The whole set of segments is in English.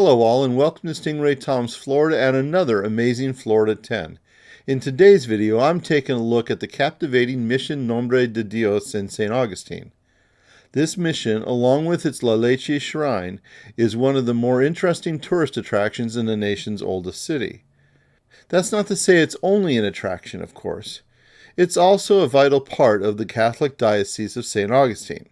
Hello all and welcome to Stingray Tom's Florida and another amazing Florida 10. In today's video, I'm taking a look at the captivating Mission Nombre De Dios in St. Augustine. This mission, along with its La Leche Shrine, is one of the more interesting tourist attractions in the nation's oldest city. That's not to say it's only an attraction, of course. It's also a vital part of the Catholic Diocese of St. Augustine.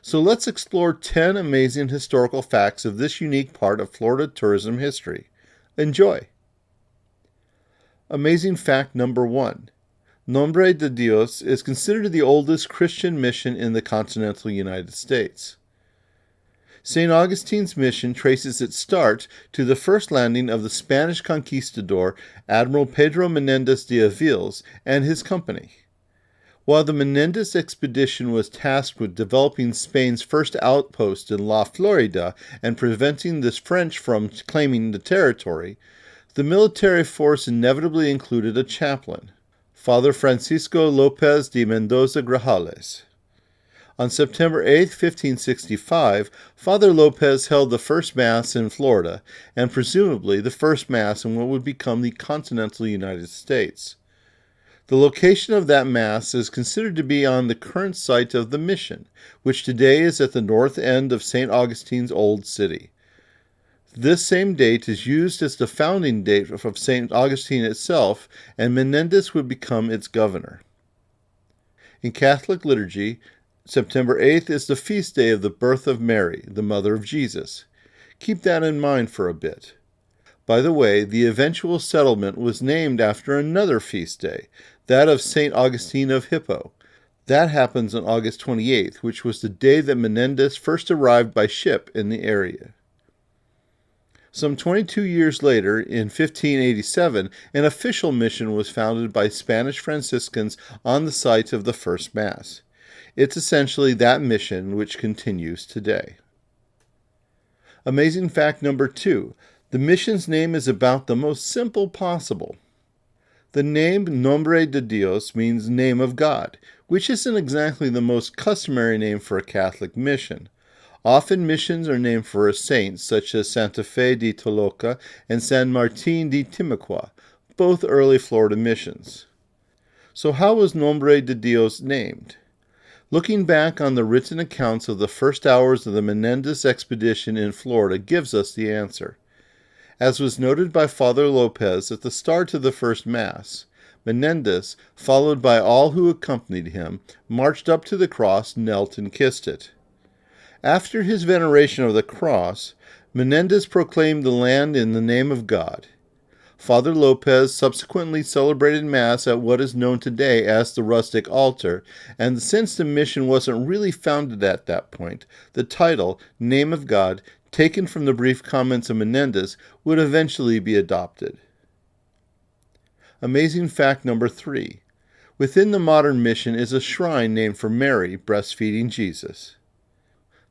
So let's explore 10 amazing historical facts of this unique part of Florida tourism history. Enjoy! Amazing fact number 1. Nombre de Dios is considered the oldest Christian mission in the continental United States. St. Augustine's mission traces its start to the first landing of the Spanish conquistador Admiral Pedro Menendez de Aviles and his company. While the Menendez expedition was tasked with developing Spain's first outpost in La Florida and preventing the French from claiming the territory, the military force inevitably included a chaplain, Father Francisco Lopez de Mendoza Grajales. On September 8, 1565, Father Lopez held the first Mass in Florida, and presumably the first Mass in what would become the continental United States. The location of that Mass is considered to be on the current site of the mission, which today is at the north end of St. Augustine's Old City. This same date is used as the founding date of St. Augustine itself, and Menendez would become its governor. In Catholic liturgy, September 8th is the feast day of the birth of Mary, the mother of Jesus. Keep that in mind for a bit. By the way, the eventual settlement was named after another feast day, that of St. Augustine of Hippo. That happens on August 28th, which was the day that Menendez first arrived by ship in the area. Some 22 years later, in 1587, an official mission was founded by Spanish Franciscans on the site of the first Mass. It's essentially that mission which continues today. Amazing fact number 2. The mission's name is about the most simple possible. The name Nombre de Dios means name of God, which isn't exactly the most customary name for a Catholic mission. Often missions are named for a saint, such as Santa Fe de Toloca and San Martin de Timaqua, both early Florida missions. So how was Nombre de Dios named? Looking back on the written accounts of the first hours of the Menendez expedition in Florida gives us the answer. As was noted by Father Lopez at the start of the first Mass, Menendez, followed by all who accompanied him, marched up to the cross, knelt, and kissed it. After his veneration of the cross, Menendez proclaimed the land in the name of God. Father Lopez subsequently celebrated Mass at what is known today as the rustic altar, and since the mission wasn't really founded at that point, the title, Name of God, taken from the brief comments of Menendez, would eventually be adopted. Amazing fact number 3. Within the modern mission is a shrine named for Mary breastfeeding Jesus.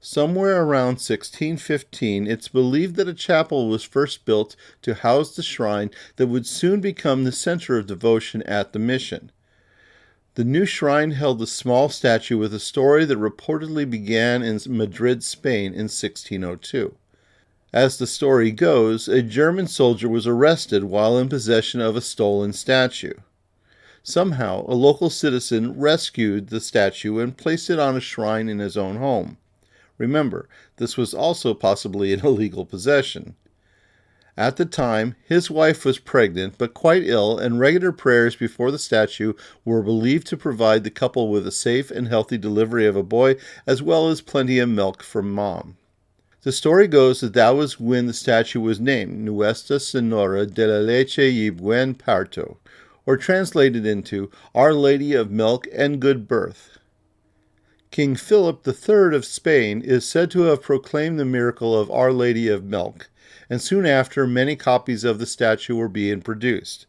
Somewhere around 1615, it's believed that a chapel was first built to house the shrine that would soon become the center of devotion at the mission. The new shrine held a small statue with a story that reportedly began in Madrid, Spain in 1602. As the story goes, a German soldier was arrested while in possession of a stolen statue. Somehow, a local citizen rescued the statue and placed it on a shrine in his own home. Remember, this was also possibly an illegal possession. At the time, his wife was pregnant but quite ill, and regular prayers before the statue were believed to provide the couple with a safe and healthy delivery of a boy, as well as plenty of milk for Mom. The story goes that was when the statue was named Nuestra Senora de la Leche y Buen Parto, or translated into Our Lady of Milk and Good Birth. King Philip III of Spain is said to have proclaimed the miracle of Our Lady of Milk, and soon after many copies of the statue were being produced.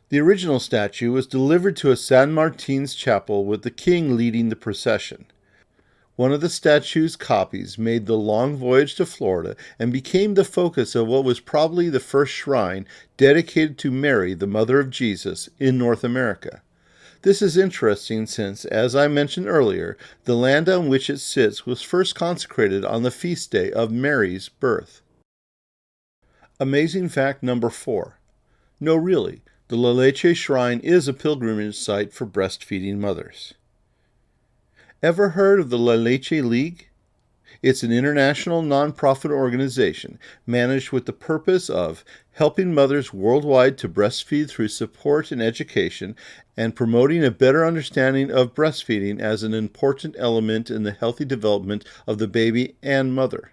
The original statue was delivered to a San Martin's chapel with the king leading the procession. One of the statue's copies made the long voyage to Florida and became the focus of what was probably the first shrine dedicated to Mary, the mother of Jesus, in North America. This is interesting since, as I mentioned earlier, the land on which it sits was first consecrated on the feast day of Mary's birth. Amazing fact number 4. No, really, the Leche Shrine is a pilgrimage site for breastfeeding mothers. Ever heard of the Leche League? It's an international nonprofit organization managed with the purpose of helping mothers worldwide to breastfeed through support and education and promoting a better understanding of breastfeeding as an important element in the healthy development of the baby and mother.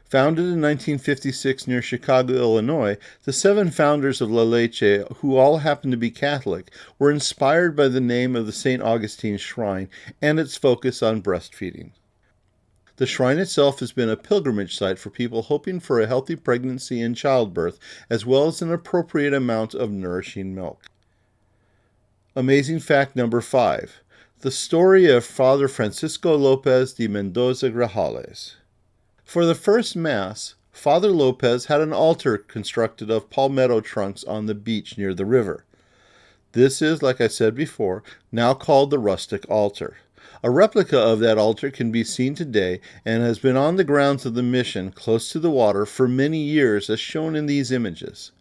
Founded in 1956 near Chicago, Illinois, the 7 founders of La Leche, who all happened to be Catholic, were inspired by the name of the St. Augustine Shrine and its focus on breastfeeding. The shrine itself has been a pilgrimage site for people hoping for a healthy pregnancy and childbirth, as well as an appropriate amount of nourishing milk. Amazing fact number 5. The story of Father Francisco Lopez de Mendoza Grajales. For the first Mass, Father Lopez had an altar constructed of palmetto trunks on the beach near the river. This is, like I said before, now called the rustic altar. A replica of that altar can be seen today and has been on the grounds of the mission close to the water for many years, as shown in these images.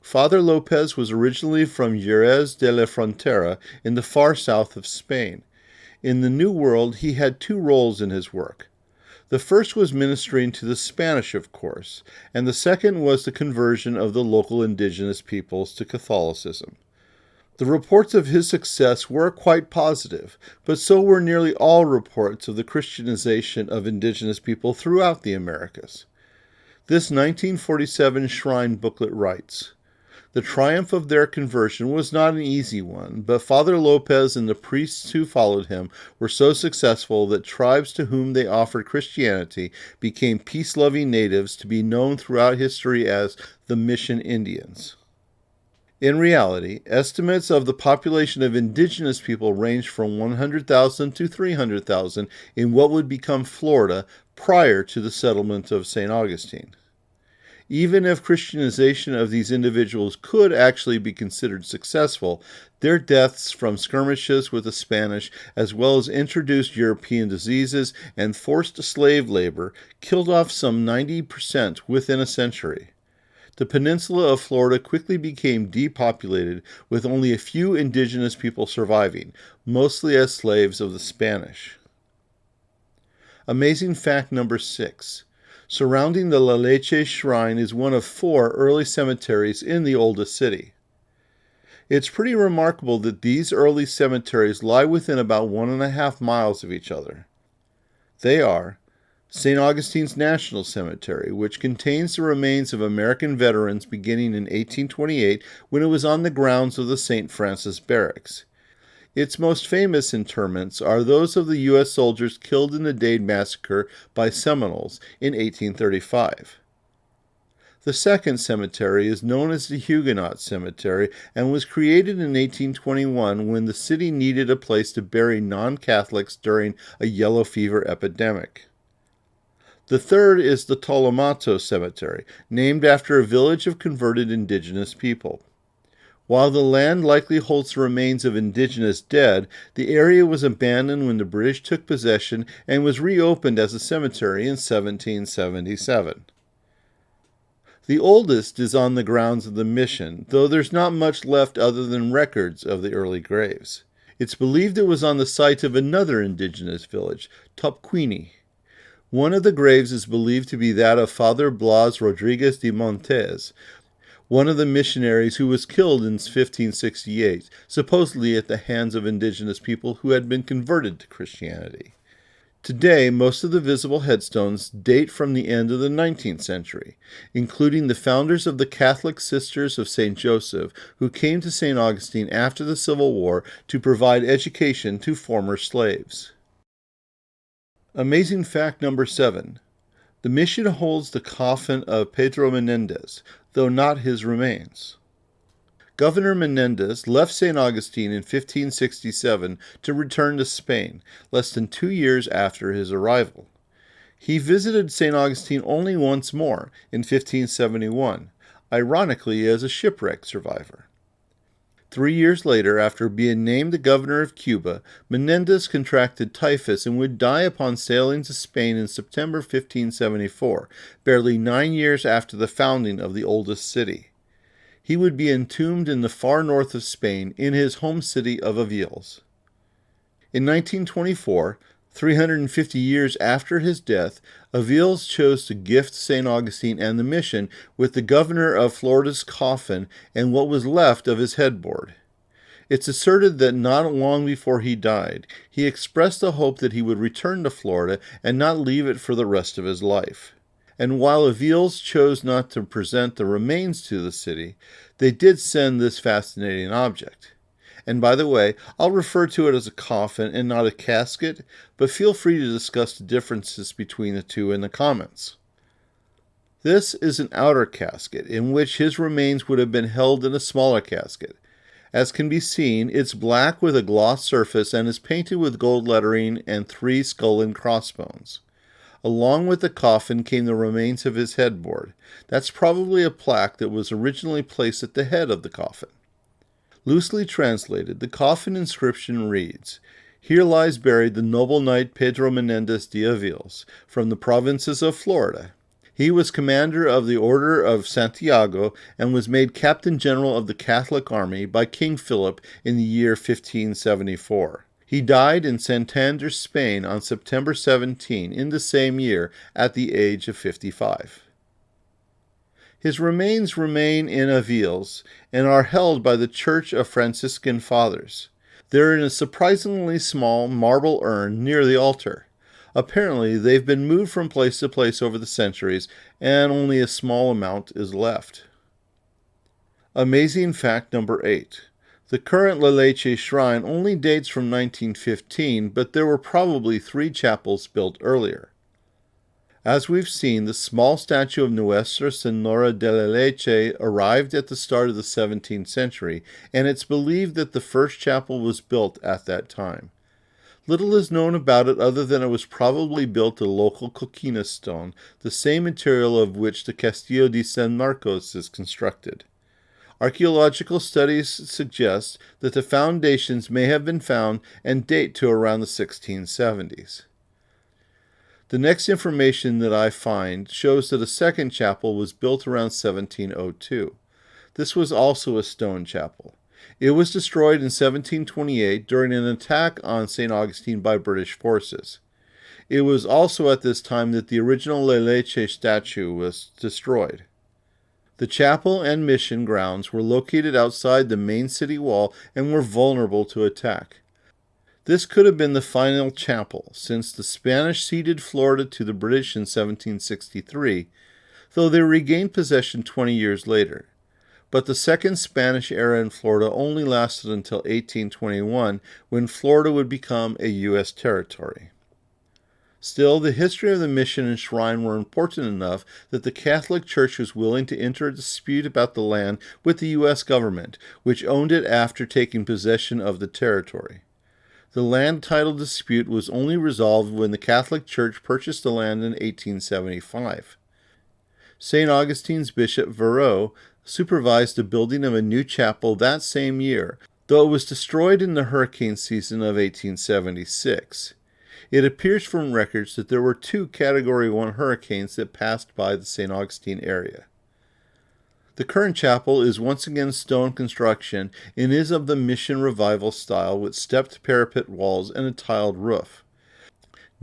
Father Lopez was originally from Jerez de la Frontera in the far south of Spain. In the New World, he had 2 roles in his work. The first was ministering to the Spanish, of course, and the second was the conversion of the local indigenous peoples to Catholicism. The reports of his success were quite positive, but so were nearly all reports of the Christianization of indigenous people throughout the Americas. This 1947 shrine booklet writes, "The triumph of their conversion was not an easy one, but Father Lopez and the priests who followed him were so successful that tribes to whom they offered Christianity became peace-loving natives to be known throughout history as the Mission Indians." In reality, estimates of the population of indigenous people range from 100,000 to 300,000 in what would become Florida prior to the settlement of St. Augustine. Even if Christianization of these individuals could actually be considered successful, their deaths from skirmishes with the Spanish, as well as introduced European diseases and forced slave labor, killed off some 90% within a century. The peninsula of Florida quickly became depopulated, with only a few indigenous people surviving, mostly as slaves of the Spanish. Amazing fact number 6. Surrounding the La Leche Shrine is one of 4 early cemeteries in the oldest city. It's pretty remarkable that these early cemeteries lie within about 1.5 miles of each other. They are St. Augustine's National Cemetery, which contains the remains of American veterans beginning in 1828 when it was on the grounds of the St. Francis Barracks. Its most famous interments are those of the U.S. soldiers killed in the Dade Massacre by Seminoles in 1835. The second cemetery is known as the Huguenot Cemetery and was created in 1821 when the city needed a place to bury non-Catholics during a yellow fever epidemic. The third is the Tolomato Cemetery, named after a village of converted indigenous people. While the land likely holds the remains of indigenous dead, the area was abandoned when the British took possession and was reopened as a cemetery in 1777. The oldest is on the grounds of the mission, though there's not much left other than records of the early graves. It's believed it was on the site of another indigenous village, Topquini. One of the graves is believed to be that of Father Blas Rodriguez de Montes, one of the missionaries who was killed in 1568, supposedly at the hands of indigenous people who had been converted to Christianity. Today, most of the visible headstones date from the end of the 19th century, including the founders of the Catholic Sisters of St. Joseph, who came to St. Augustine after the Civil War to provide education to former slaves. Amazing fact number 7. The mission holds the coffin of Pedro Menendez, though not his remains. Governor Menendez left St. Augustine in 1567 to return to Spain, less than 2 years after his arrival. He visited St. Augustine only once more, in 1571, ironically as a shipwreck survivor. 3 years later, after being named the governor of Cuba, Menendez contracted typhus and would die upon sailing to Spain in September 1574, barely 9 years after the founding of the oldest city. He would be entombed in the far north of Spain in his home city of Aviles. In 1924, 350 years after his death, Aviles chose to gift St. Augustine and the mission with the governor of Florida's coffin and what was left of his headboard. It's asserted that not long before he died, he expressed the hope that he would return to Florida and not leave it for the rest of his life. And while Aviles chose not to present the remains to the city, they did send this fascinating object. And by the way, I'll refer to it as a coffin and not a casket, but feel free to discuss the differences between the two in the comments. This is an outer casket, in which his remains would have been held in a smaller casket. As can be seen, it's black with a gloss surface and is painted with gold lettering and 3 skull and crossbones. Along with the coffin came the remains of his headboard. That's probably a plaque that was originally placed at the head of the coffin. Loosely translated, the coffin inscription reads, "Here lies buried the noble knight Pedro Menendez de Aviles, from the provinces of Florida. He was commander of the Order of Santiago and was made Captain General of the Catholic Army by King Philip in the year 1574. He died in Santander, Spain on September 17 in the same year at the age of 55. His remains remain in Aviles and are held by the Church of Franciscan Fathers. They're in a surprisingly small marble urn near the altar. Apparently, they've been moved from place to place over the centuries, and only a small amount is left. Amazing fact number 8. The current Leche Shrine only dates from 1915, but there were probably 3 chapels built earlier. As we've seen, the small statue of Nuestra Senora de la Leche arrived at the start of the 17th century, and it's believed that the first chapel was built at that time. Little is known about it other than it was probably built of local coquina stone, the same material of which the Castillo de San Marcos is constructed. Archaeological studies suggest that the foundations may have been found and date to around the 1670s. The next information that I find shows that a second chapel was built around 1702. This was also a stone chapel. It was destroyed in 1728 during an attack on St. Augustine by British forces. It was also at this time that the original Leche statue was destroyed. The chapel and mission grounds were located outside the main city wall and were vulnerable to attack. This could have been the final chapel, since the Spanish ceded Florida to the British in 1763, though they regained possession 20 years later. But the second Spanish era in Florida only lasted until 1821, when Florida would become a U.S. territory. Still, the history of the mission and shrine were important enough that the Catholic Church was willing to enter a dispute about the land with the U.S. government, which owned it after taking possession of the territory. The land title dispute was only resolved when the Catholic Church purchased the land in 1875. St. Augustine's Bishop Verreaux supervised the building of a new chapel that same year, though it was destroyed in the hurricane season of 1876. It appears from records that there were 2 Category 1 hurricanes that passed by the St. Augustine area. The current chapel is once again stone construction and is of the Mission Revival style with stepped parapet walls and a tiled roof.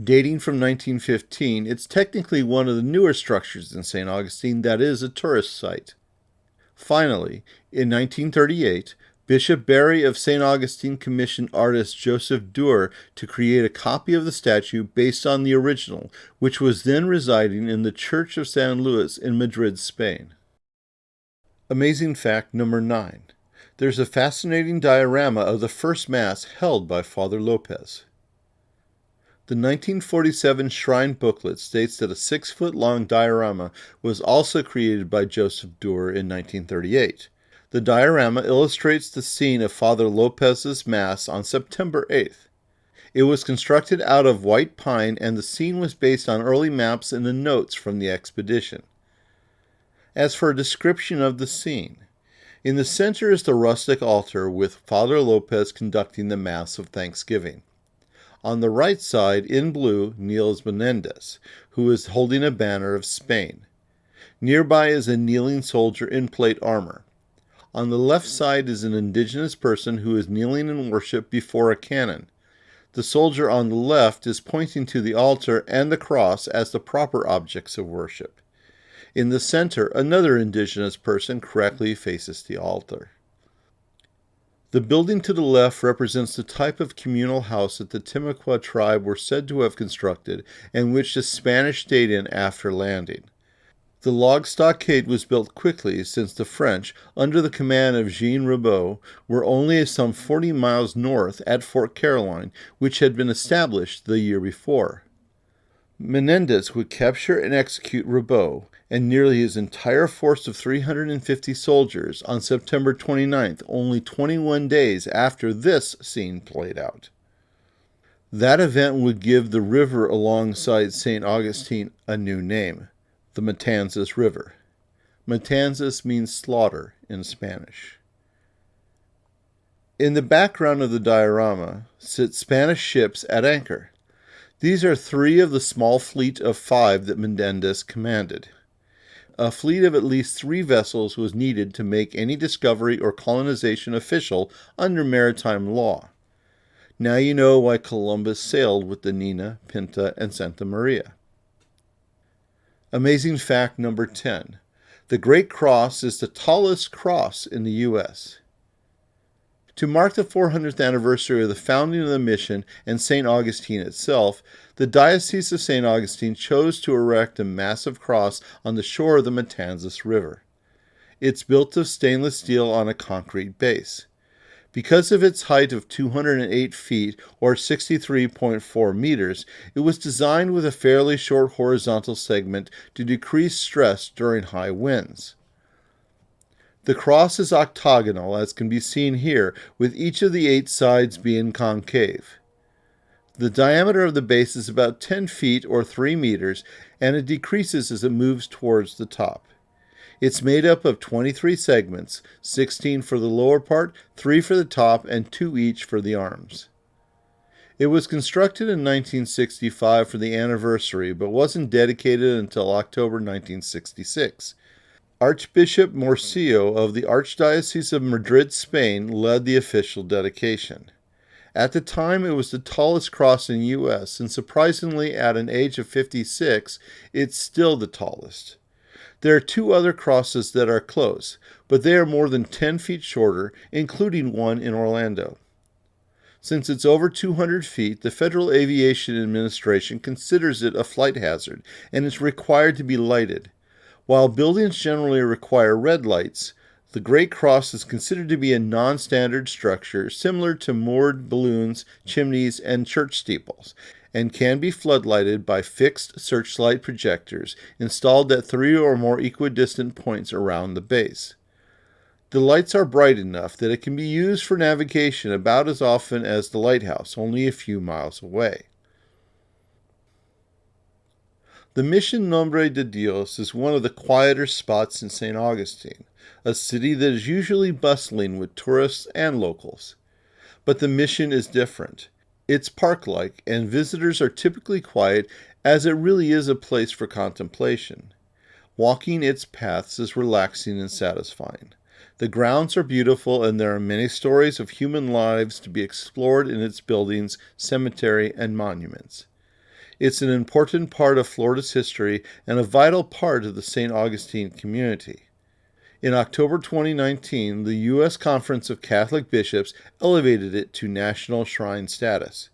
Dating from 1915, it's technically one of the newer structures in St. Augustine that is a tourist site. Finally, in 1938, Bishop Barry of St. Augustine commissioned artist Joseph Duer to create a copy of the statue based on the original, which was then residing in the Church of San Luis in Madrid, Spain. Amazing fact number 9. There's a fascinating diorama of the first Mass held by Father Lopez. The 1947 Shrine booklet states that a 6-foot-long diorama was also created by Joseph Duer in 1938. The diorama illustrates the scene of Father Lopez's Mass on September 8th. It was constructed out of white pine, and the scene was based on early maps and the notes from the expedition. As for a description of the scene, In the center is the rustic altar with Father Lopez conducting the Mass of Thanksgiving. On the right side, in blue, kneels Menendez, who is holding a banner of Spain. Nearby is a kneeling soldier in plate armor. On the left side is an indigenous person who is kneeling in worship before a cannon. The soldier on the left is pointing to the altar and the cross as the proper objects of worship. In the center, another indigenous person correctly faces the altar. The building to the left represents the type of communal house that the Timucua tribe were said to have constructed and which the Spanish stayed in after landing. The log stockade was built quickly since the French, under the command of Jean Ribault, were only some 40 miles north at Fort Caroline, which had been established the year before. Menendez would capture and execute Ribault and nearly his entire force of 350 soldiers on September 29th, only 21 days after this scene played out. That event would give the river alongside St. Augustine a new name, the Matanzas River. Matanzas means slaughter in Spanish. In the background of the diorama sit Spanish ships at anchor. These are 3 of the small fleet of 5 that Menendez commanded. A fleet of at least 3 vessels was needed to make any discovery or colonization official under maritime law. Now you know why Columbus sailed with the Nina, Pinta, and Santa Maria. Amazing fact number 10. The Great Cross is the tallest cross in the U.S. To mark the 400th anniversary of the founding of the mission and St. Augustine itself, the Diocese of St. Augustine chose to erect a massive cross on the shore of the Matanzas River. It's built of stainless steel on a concrete base. Because of its height of 208 feet, or 63.4 meters, it was designed with a fairly short horizontal segment to decrease stress during high winds. The cross is octagonal, as can be seen here, with each of the 8 sides being concave. The diameter of the base is about 10 feet or 3 meters, and it decreases as it moves towards the top. It's made up of 23 segments, 16 for the lower part, 3 for the top, and 2 each for the arms. It was constructed in 1965 for the anniversary, but wasn't dedicated until October 1966. Archbishop Morcillo of the Archdiocese of Madrid, Spain, led the official dedication. At the time, it was the tallest cross in the U.S., and surprisingly, at an age of 56, it's still the tallest. There are 2 other crosses that are close, but they are more than 10 feet shorter, including one in Orlando. Since it's over 200 feet, the Federal Aviation Administration considers it a flight hazard, and is required to be lighted. While buildings generally require red lights, the Great Cross is considered to be a non-standard structure similar to moored balloons, chimneys, and church steeples, and can be floodlighted by fixed searchlight projectors installed at 3 or more equidistant points around the base. The lights are bright enough that it can be used for navigation about as often as the lighthouse, only a few miles away. The Mission Nombre de Dios is one of the quieter spots in St. Augustine, a city that is usually bustling with tourists and locals. But the mission is different. It's park-like, and visitors are typically quiet, as it really is a place for contemplation. Walking its paths is relaxing and satisfying. The grounds are beautiful, and there are many stories of human lives to be explored in its buildings, cemetery, and monuments. It's an important part of Florida's history and a vital part of the St. Augustine community. In October 2019, the U.S. Conference of Catholic Bishops elevated it to national shrine status.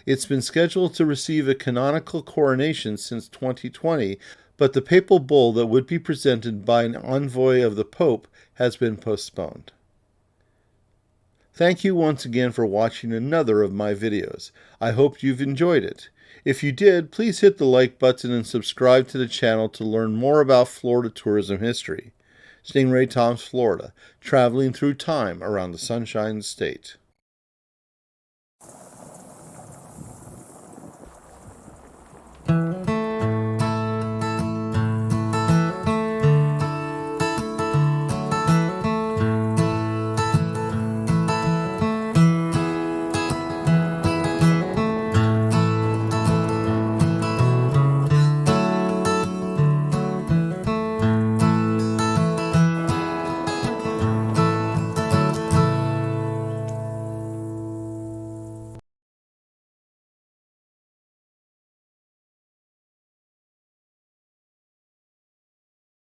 It's been scheduled to receive a canonical coronation since 2020, but the papal bull that would be presented by an envoy of the Pope has been postponed. Thank you once again for watching another of my videos. I hope you've enjoyed it. If you did, please hit the like button and subscribe to the channel to learn more about Florida tourism history. Stingray Tom's Florida, traveling through time around the Sunshine State.